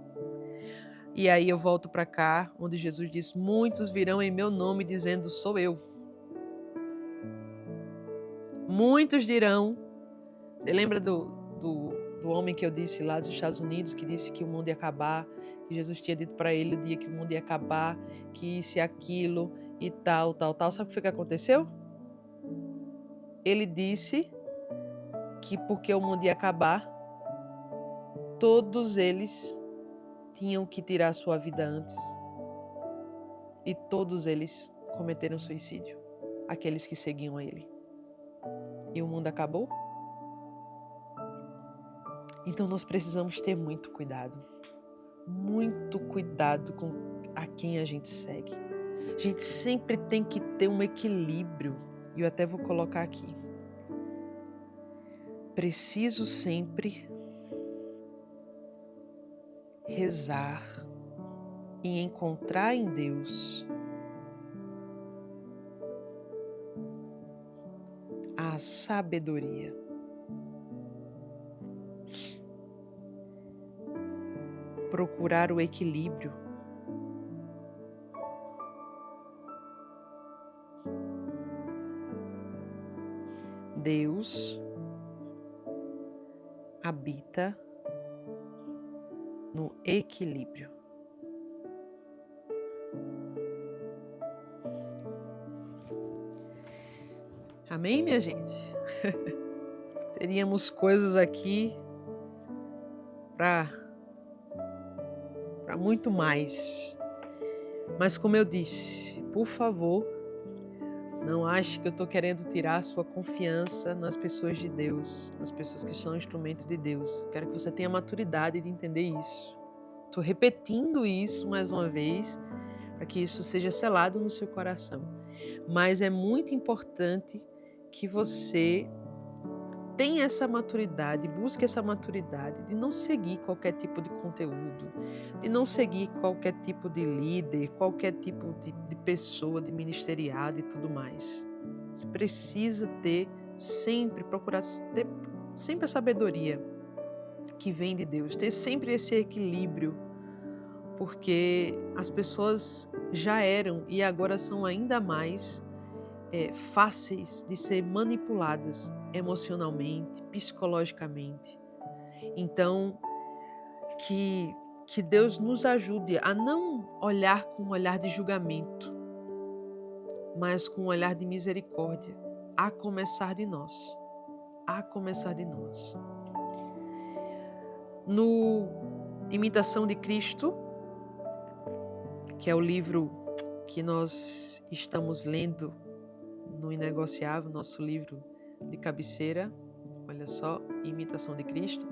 E aí eu volto para cá, onde Jesus diz, muitos virão em meu nome dizendo, sou eu. Muitos dirão, você lembra do do homem que eu disse lá dos Estados Unidos, que disse que o mundo ia acabar, que Jesus tinha dito para ele o dia que o mundo ia acabar, que isso e aquilo e tal. Sabe o que foi que aconteceu? Ele disse que porque o mundo ia acabar, todos eles tinham que tirar sua vida antes. E todos eles cometeram suicídio, aqueles que seguiam a ele. E o mundo acabou? Então nós precisamos ter muito cuidado com a quem a gente segue. A gente sempre tem que ter um equilíbrio, e eu até vou colocar aqui. Preciso sempre rezar e encontrar em Deus a sabedoria. Procurar o equilíbrio. Deus habita no equilíbrio. Amém, minha gente? Teríamos coisas aqui para muito mais. Mas como eu disse, por favor, não ache que eu estou querendo tirar a sua confiança nas pessoas de Deus, nas pessoas que são instrumentos de Deus. Quero que você tenha maturidade de entender isso. Estou repetindo isso mais uma vez, para que isso seja selado no seu coração. Mas é muito importante que você tenha essa maturidade, busque essa maturidade de não seguir qualquer tipo de conteúdo, de não seguir qualquer tipo de líder, qualquer tipo de pessoa, de ministeriado e tudo mais. Você precisa procurar ter sempre a sabedoria que vem de Deus, ter sempre esse equilíbrio, porque as pessoas já eram e agora são ainda mais fáceis de ser manipuladas emocionalmente, psicologicamente. Então, que Deus nos ajude a não olhar com um olhar de julgamento, mas com um olhar de misericórdia, a começar de nós. A começar de nós. No Imitação de Cristo, que é o livro que nós estamos lendo no Inegociável, nosso livro de cabeceira, olha só, Imitação de Cristo.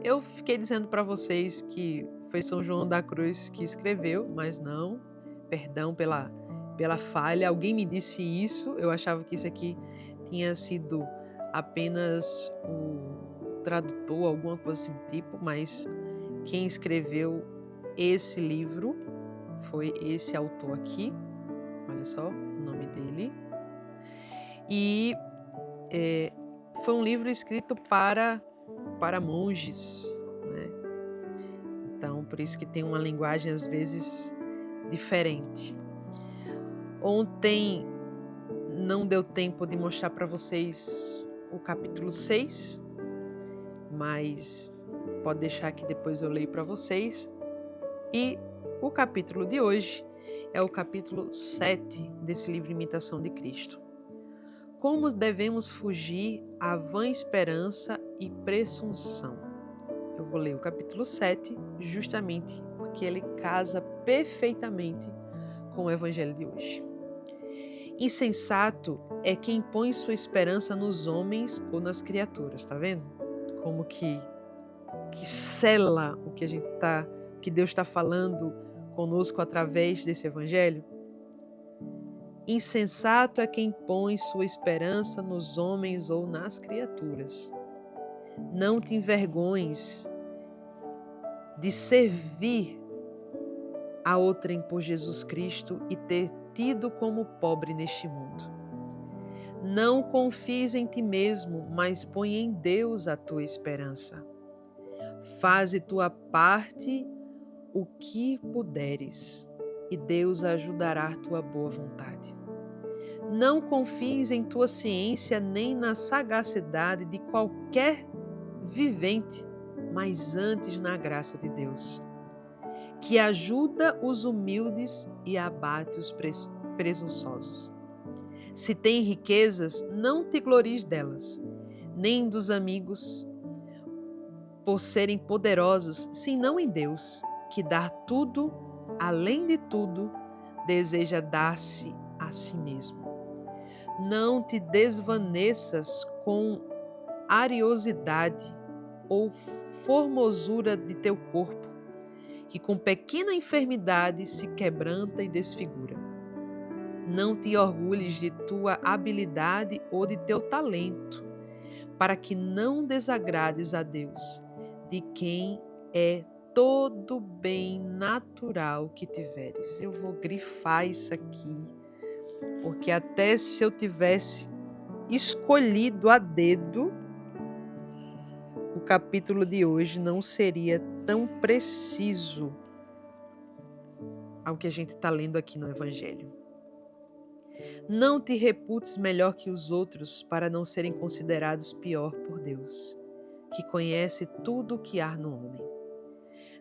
Eu fiquei dizendo para vocês que foi São João da Cruz que escreveu, mas não, perdão pela falha, alguém me disse isso, eu achava que isso aqui tinha sido apenas o tradutor, alguma coisa assim tipo, mas quem escreveu esse livro foi esse autor aqui, olha só o nome dele. E foi um livro escrito para monges, né? Então, por isso que tem uma linguagem às vezes diferente. Ontem não deu tempo de mostrar para vocês o capítulo 6, mas pode deixar que depois eu leio para vocês. E o capítulo de hoje é o capítulo 7 desse livro Imitação de Cristo. Como devemos fugir à vã esperança e presunção? Eu vou ler o capítulo 7 justamente porque ele casa perfeitamente com o evangelho de hoje. Insensato é quem põe sua esperança nos homens ou nas criaturas, tá vendo? Como que sela o que Deus está falando conosco através desse evangelho. Insensato é quem põe sua esperança nos homens ou nas criaturas. Não te envergonhes de servir a outrem por Jesus Cristo e ter tido como pobre neste mundo. Não confies em ti mesmo, mas põe em Deus a tua esperança. Faze tua parte o que puderes, e Deus ajudará a tua boa vontade. Não confies em tua ciência nem na sagacidade de qualquer vivente, mas antes na graça de Deus, que ajuda os humildes e abate os presunçosos. Se tem riquezas, não te glories delas, nem dos amigos, por serem poderosos, senão em Deus, que dá tudo, além de tudo, deseja dar-se a si mesmo. Não te desvaneças com ariosidade ou formosura de teu corpo, que com pequena enfermidade se quebranta e desfigura. Não te orgulhes de tua habilidade ou de teu talento, para que não desagrades a Deus, de quem é todo bem natural que tiveres. Eu vou grifar isso aqui, porque até se eu tivesse escolhido a dedo, o capítulo de hoje não seria tão preciso ao que a gente está lendo aqui no Evangelho. Não te reputes melhor que os outros para não serem considerados pior por Deus, que conhece tudo o que há no homem.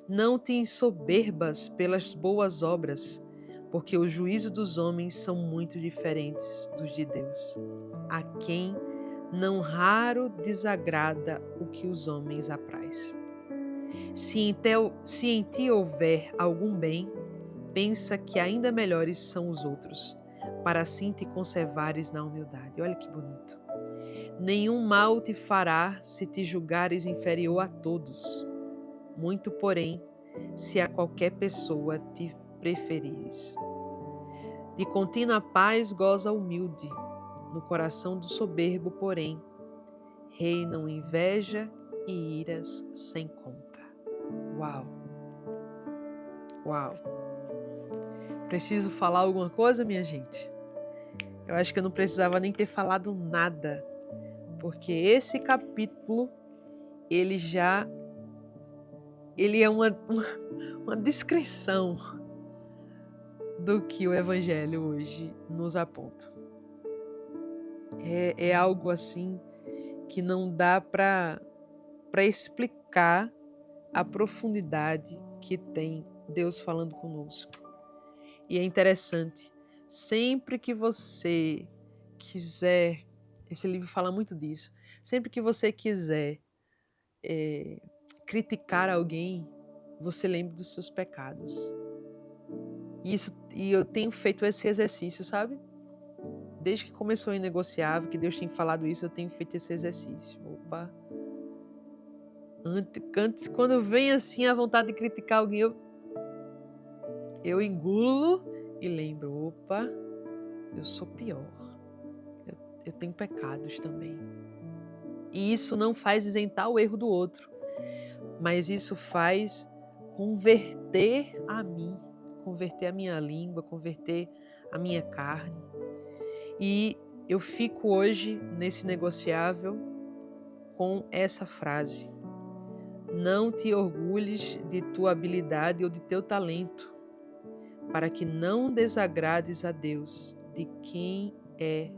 Não te ensoberbas pelas boas obras, porque o juízo dos homens são muito diferentes dos de Deus, a quem não raro desagrada o que os homens apraz. Se em ti houver algum bem, pensa que ainda melhores são os outros, para assim te conservares na humildade. Olha que bonito. Nenhum mal te fará se te julgares inferior a todos. Muito, porém, se a qualquer pessoa te preferires. De contínua paz goza o humilde, no coração do soberbo, porém, reinam inveja e iras sem conta. Uau! Uau! Preciso falar alguma coisa, minha gente? Eu acho que eu não precisava nem ter falado nada, porque esse capítulo, ele é uma descrição do que o Evangelho hoje nos aponta. É algo assim que não dá para explicar a profundidade que tem Deus falando conosco. E é interessante, sempre que você quiser, esse livro fala muito disso, sempre que você quiser criticar alguém, você lembre dos seus pecados. E eu tenho feito esse exercício, sabe? Desde que começou o Inegociável, que Deus tem falado isso, eu tenho feito esse exercício. Opa! Antes, quando vem assim a vontade de criticar alguém, eu engulo e lembro, opa, eu sou pior. Eu tenho pecados também. E isso não faz isentar o erro do outro, mas isso faz converter a mim, converter a minha língua, converter a minha carne. E eu fico hoje nesse negociável com essa frase: não te orgulhes de tua habilidade ou de teu talento, para que não desagrades a Deus, de quem é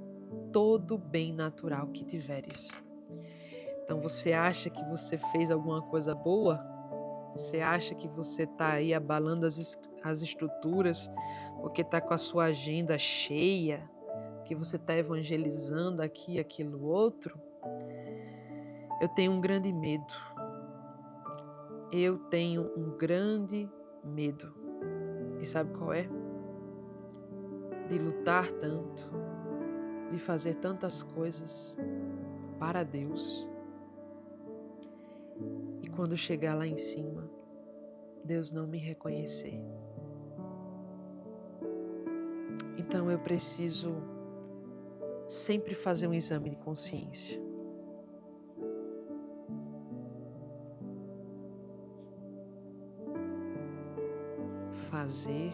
todo bem natural que tiveres. Então você acha que você fez alguma coisa boa? Você acha que você está aí abalando as estruturas porque está com a sua agenda cheia, que você está evangelizando aqui, aquilo, outro? Eu tenho um grande medo. Eu tenho um grande medo. E sabe qual é? De lutar tanto, de fazer tantas coisas para Deus. E quando chegar lá em cima, Deus não me reconhecer. Então eu preciso sempre fazer um exame de consciência. Fazer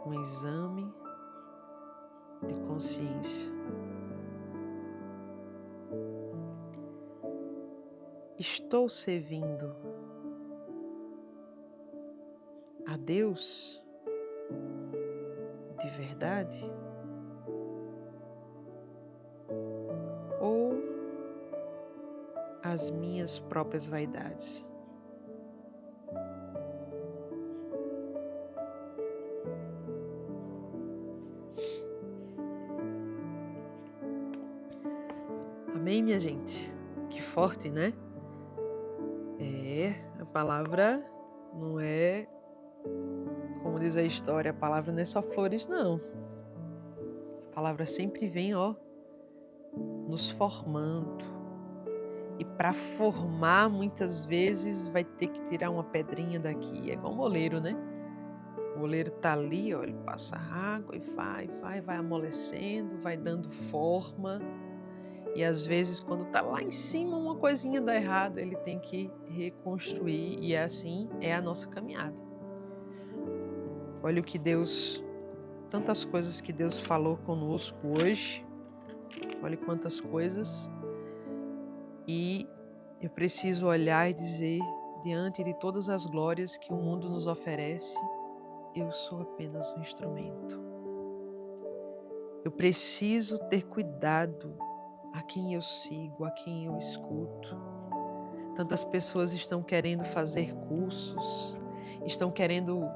um exame de consciência. Estou servindo a Deus de verdade? Ou as minhas próprias vaidades. Amém, minha gente? Que forte, né? A palavra não é, como diz a história, a palavra não é só flores, não. A palavra sempre vem, nos formando. E para formar, muitas vezes, vai ter que tirar uma pedrinha daqui. É igual um moleiro, né? O moleiro tá ali, ele passa água e vai amolecendo, vai dando forma. E às vezes, quando tá lá em cima, uma coisinha dá errado, ele tem que reconstruir. E assim é a nossa caminhada. Olha o que tantas coisas que Deus falou conosco hoje. Olha quantas coisas. E eu preciso olhar e dizer, diante de todas as glórias que o mundo nos oferece, eu sou apenas um instrumento. Eu preciso ter cuidado a quem eu sigo, a quem eu escuto. Tantas pessoas estão querendo fazer cursos, estão querendo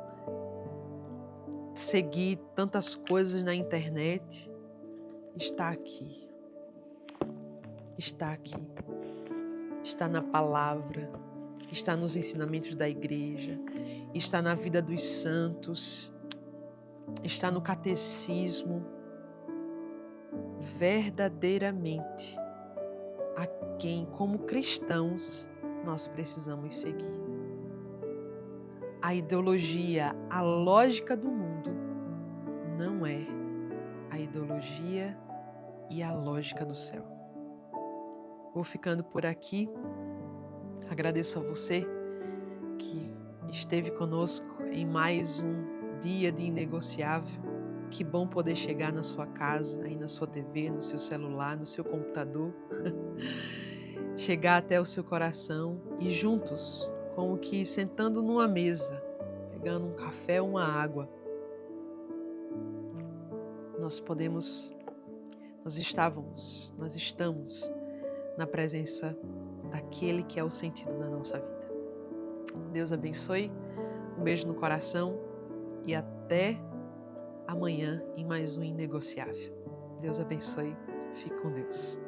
seguir tantas coisas na internet. Está aqui. Está aqui. Está na palavra, está nos ensinamentos da igreja, está na vida dos santos, está no catecismo. Verdadeiramente, a quem, como cristãos, nós precisamos seguir. A ideologia, a lógica do mundo, não é a ideologia e a lógica do céu. Vou ficando por aqui. Agradeço a você que esteve conosco em mais um dia de Inegociável. Que bom poder chegar na sua casa, aí na sua TV, no seu celular, no seu computador, chegar até o seu coração e juntos, como que sentando numa mesa, pegando um café, uma água, nós estamos na presença daquele que é o sentido da nossa vida. Deus abençoe, um beijo no coração e até amanhã em mais um Inegociável. Deus abençoe, fique com Deus.